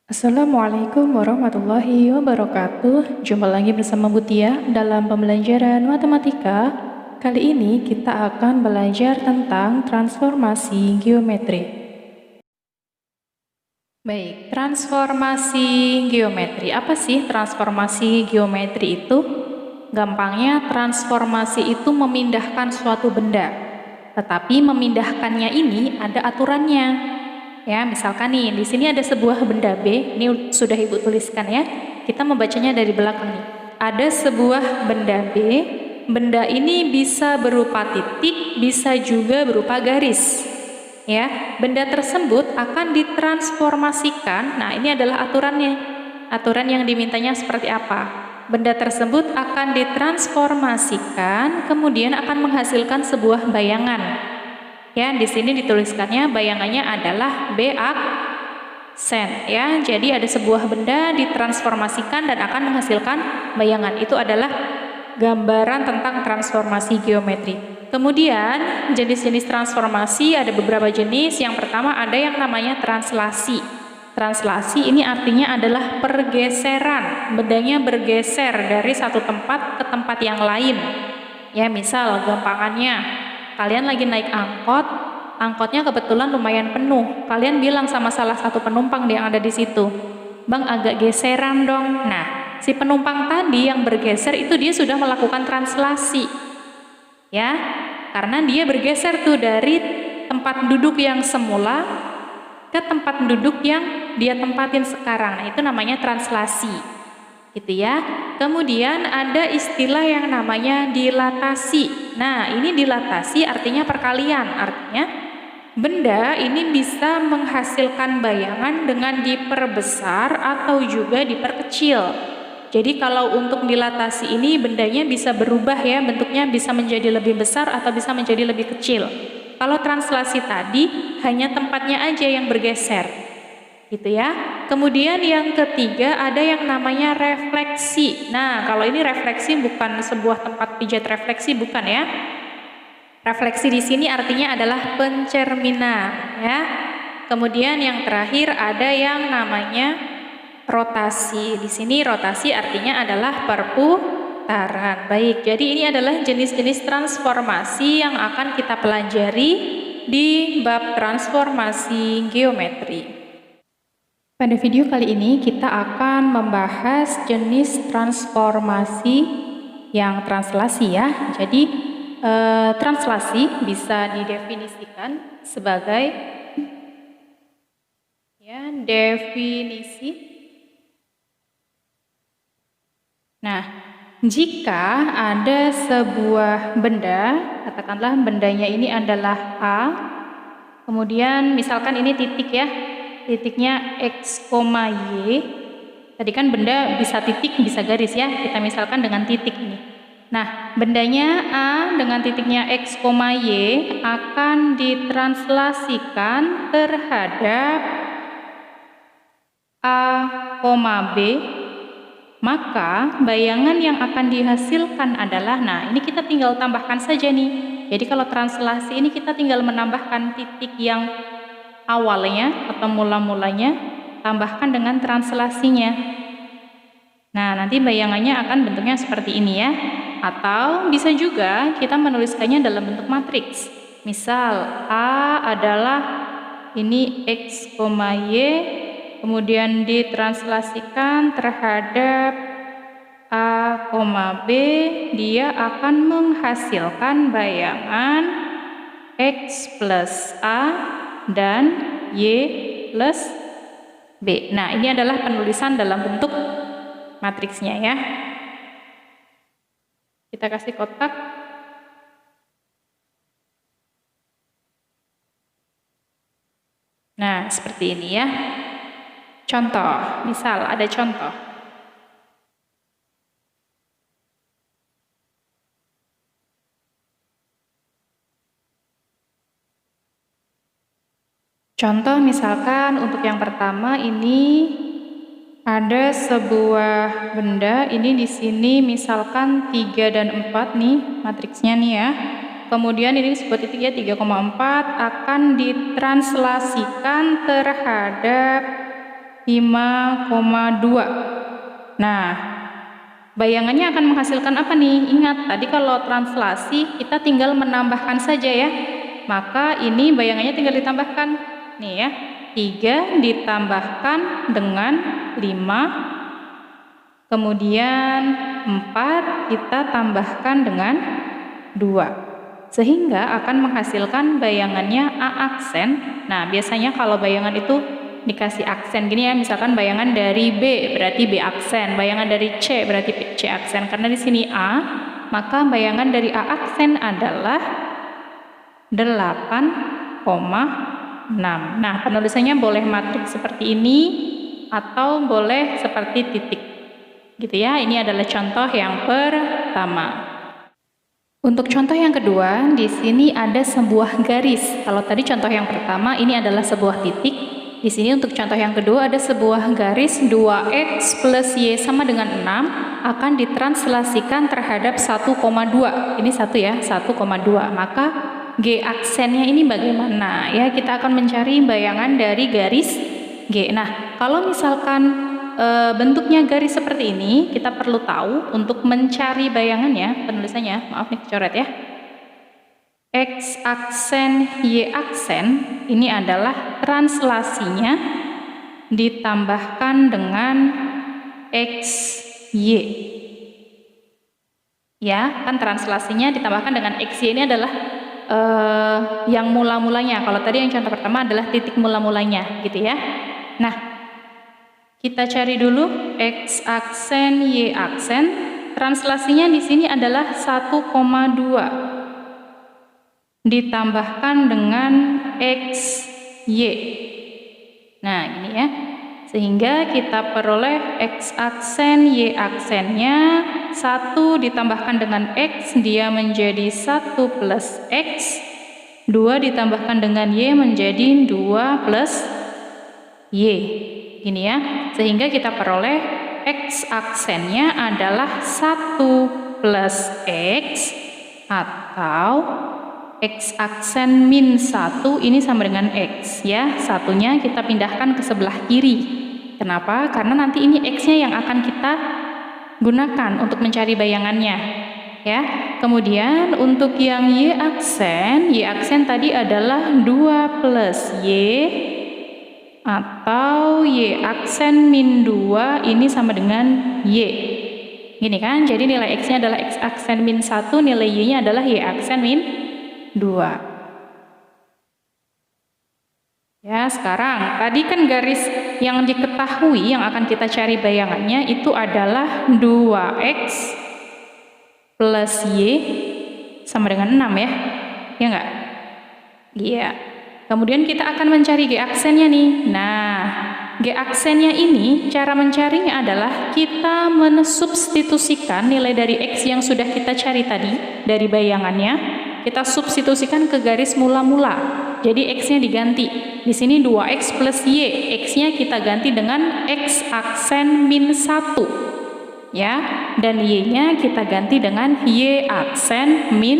Assalamualaikum warahmatullahi wabarakatuh. Jumpa lagi bersama Butia dalam pembelajaran matematika. Kali ini kita akan belajar tentang transformasi geometri. Baik, transformasi geometri. Apa sih transformasi geometri itu? Gampangnya, transformasi itu memindahkan suatu benda. Tetapi memindahkannya ini ada aturannya. Ya, misalkan nih, di sini ada sebuah benda B, ini sudah Ibu tuliskan ya. Kita membacanya dari belakang nih. Ada sebuah benda B, benda ini bisa berupa titik, bisa juga berupa garis. Ya, benda tersebut akan ditransformasikan. Nah, ini adalah aturannya. Aturan yang dimintanya seperti apa? Benda tersebut akan ditransformasikan, kemudian akan menghasilkan sebuah bayangan. Ya, di sini dituliskannya bayangannya adalah B aksen ya. Jadi ada sebuah benda ditransformasikan dan akan menghasilkan bayangan. Itu adalah gambaran tentang transformasi geometri. Kemudian jenis-jenis transformasi ada beberapa jenis. Yang pertama ada yang namanya translasi. Translasi ini artinya adalah pergeseran. Bendanya bergeser dari satu tempat ke tempat yang lain. Ya, misal gampangannya kalian lagi naik angkot, angkotnya kebetulan lumayan penuh. Kalian bilang sama salah satu penumpang yang ada di situ, "Bang, agak geseran dong." Nah, si penumpang tadi yang bergeser itu dia sudah melakukan translasi. Ya, karena dia bergeser tuh dari tempat duduk yang semula ke tempat duduk yang dia tempatin sekarang. Nah, itu namanya translasi. Gitu ya. Kemudian ada istilah yang namanya dilatasi. Nah, ini dilatasi artinya perkalian. Artinya benda ini bisa menghasilkan bayangan dengan diperbesar atau juga diperkecil. Jadi kalau untuk dilatasi ini bendanya bisa berubah ya, bentuknya bisa menjadi lebih besar atau bisa menjadi lebih kecil. Kalau translasi tadi hanya tempatnya aja yang bergeser. Gitu ya. Kemudian yang ketiga ada yang namanya refleksi. Nah, kalau ini refleksi bukan sebuah tempat pijat refleksi, bukan ya. Refleksi di sini artinya adalah pencerminan ya. Kemudian yang terakhir ada yang namanya rotasi. Di sini rotasi artinya adalah perputaran. Baik, jadi ini adalah jenis-jenis transformasi yang akan kita pelajari di bab transformasi geometri. Pada video kali ini kita akan membahas jenis transformasi yang translasi ya. Jadi translasi bisa didefinisikan sebagai ya, definisi. Nah, jika ada sebuah benda, katakanlah bendanya ini adalah A, kemudian misalkan ini titik ya, titiknya X, Y. Tadi kan benda bisa titik, bisa garis ya. Kita misalkan dengan titik ini. Nah, bendanya A dengan titiknya X, Y akan ditranslasikan terhadap A, B. Maka bayangan yang akan dihasilkan adalah, nah ini kita tinggal tambahkan saja nih. Jadi kalau translasi ini kita tinggal menambahkan titik yang awalnya atau mula-mulanya, tambahkan dengan translasinya. Nah, nanti bayangannya akan bentuknya seperti ini ya. Atau bisa juga kita menuliskannya dalam bentuk matriks. Misal, A adalah ini X, Y, kemudian ditranslasikan terhadap A, B, dia akan menghasilkan bayangan X plus A dan Y plus B. Nah, ini adalah penulisan dalam bentuk matriksnya ya. Kita kasih kotak. Nah, seperti ini ya. Contoh, misal ada contoh. Contoh misalkan untuk yang pertama ini ada sebuah benda, ini di sini misalkan 3 dan 4 nih matriksnya nih ya. Kemudian ini sebuah titik ya 3,4 akan ditranslasikan terhadap 5,2. Nah, bayangannya akan menghasilkan apa nih? Ingat, tadi kalau translasi kita tinggal menambahkan saja ya. Maka ini bayangannya tinggal ditambahkan. Nih ya, 3 ditambahkan dengan 5. Kemudian 4 kita tambahkan dengan 2. Sehingga akan menghasilkan bayangannya A aksen. Nah, biasanya kalau bayangan itu dikasih aksen gini ya, misalkan bayangan dari B berarti B aksen, bayangan dari C berarti C aksen. Karena di sini A, maka bayangan dari A aksen adalah 8,6. Nah, penulisannya boleh matriks seperti ini atau boleh seperti titik. Gitu ya. Ini adalah contoh yang pertama. Untuk contoh yang kedua, di sini ada sebuah garis. Kalau tadi contoh yang pertama ini adalah sebuah titik. Di sini untuk contoh yang kedua ada sebuah garis 2x plus y sama dengan 6 akan ditranslasikan terhadap 1,2. Ini 1 ya, 1,2. Maka G aksennya ini bagaimana? Ya, kita akan mencari bayangan dari garis G. Nah, kalau misalkan bentuknya garis seperti ini, kita perlu tahu untuk mencari bayangannya, penulisannya, maaf nih coret ya. X aksen, Y aksen, ini adalah translasinya ditambahkan dengan XY. Ya, kan translasinya ditambahkan dengan XY ini adalah yang mula-mulanya. Kalau tadi yang contoh pertama adalah titik mula-mulanya, gitu ya. Nah, kita cari dulu X aksen, Y aksen. Translasinya di sini adalah 1,2 ditambahkan dengan XY. Nah, gini ya. Sehingga kita peroleh X aksen, Y aksennya 1 ditambahkan dengan X, dia menjadi 1 plus X. 2 ditambahkan dengan Y menjadi 2 plus Y. Gini ya, sehingga kita peroleh X aksennya adalah 1 plus X atau X aksen min 1 ini sama dengan X ya. Satunya kita pindahkan ke sebelah kiri. Kenapa? Karena nanti ini X-nya yang akan kita gunakan untuk mencari bayangannya ya. Kemudian untuk yang Y aksen tadi adalah 2 plus Y atau Y aksen min 2 ini sama dengan Y. Gini kan, jadi nilai X-nya adalah X aksen min 1, nilai Y-nya adalah Y aksen min 2. Ya, sekarang tadi kan garis yang diketahui yang akan kita cari bayangannya itu adalah 2X plus Y sama dengan 6 ya. Ya enggak? Iya. Kemudian kita akan mencari G aksennya nih. Nah, G aksennya ini cara mencarinya adalah kita mensubstitusikan nilai dari X yang sudah kita cari tadi dari bayangannya, kita substitusikan ke garis mula-mula. Jadi X-nya diganti. Di sini 2X plus Y. X-nya kita ganti dengan X aksen min 1. Ya, dan Y-nya kita ganti dengan Y aksen min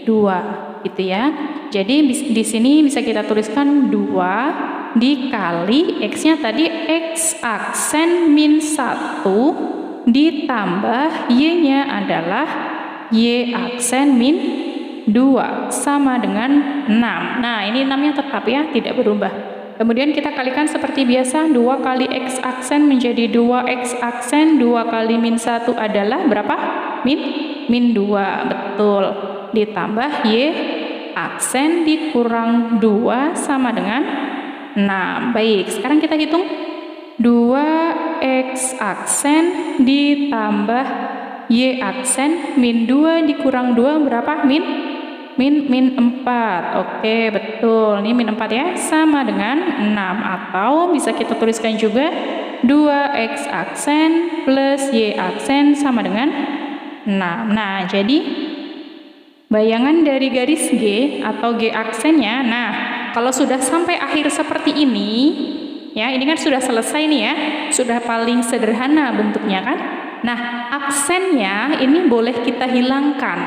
2. Gitu ya. Jadi di sini bisa kita tuliskan 2 dikali X-nya tadi X aksen min 1 ditambah Y-nya adalah Y aksen min 2 sama dengan 6. Nah, ini 6-nya tetap ya, tidak berubah. Kemudian kita kalikan seperti biasa, 2 kali X aksen menjadi 2X aksen, 2 kali min 1 adalah berapa? Min 2, betul. Ditambah Y aksen dikurang 2 sama dengan 6. Baik, sekarang kita hitung 2X aksen ditambah Y aksen min 2 dikurang 2 berapa? Min 4. Oke, betul. Ini min 4 ya, sama dengan 6. Atau bisa kita tuliskan juga 2X aksen plus Y aksen sama dengan 6. Nah, jadi bayangan dari garis G atau G aksennya, nah kalau sudah sampai akhir seperti ini, ya ini kan sudah selesai nih ya, sudah paling sederhana bentuknya kan. Nah aksennya ini boleh kita hilangkan,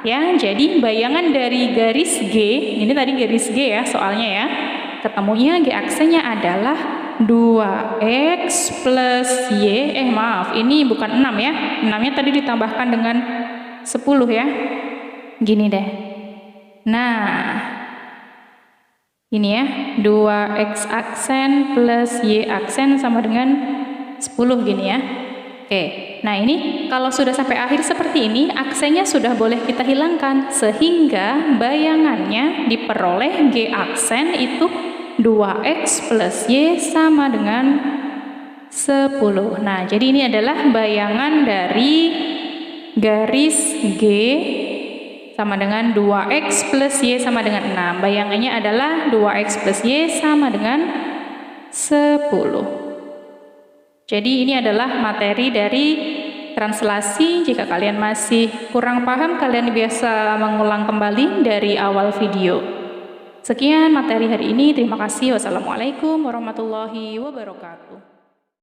ya. Jadi bayangan dari garis G, ini tadi garis G ya soalnya ya, ketemunya G aksennya adalah 2x plus y, maaf, ini bukan 6 ya. 6-nya tadi ditambahkan dengan 10 ya. Gini deh. Nah, ini ya, 2x aksen plus y aksen sama dengan 10 gini ya. Oke, nah ini kalau sudah sampai akhir seperti ini, aksennya sudah boleh kita hilangkan, sehingga bayangannya diperoleh g aksen itu 2x plus y sama dengan 10. Nah, jadi ini adalah bayangan dari garis G sama dengan 2x plus y sama dengan 6. Bayangannya adalah 2x plus y sama dengan 10. Jadi ini adalah materi dari translasi. Jika kalian masih kurang paham, kalian biasa mengulang kembali dari awal video. Sekian materi hari ini. Terima kasih. Wassalamualaikum warahmatullahi wabarakatuh.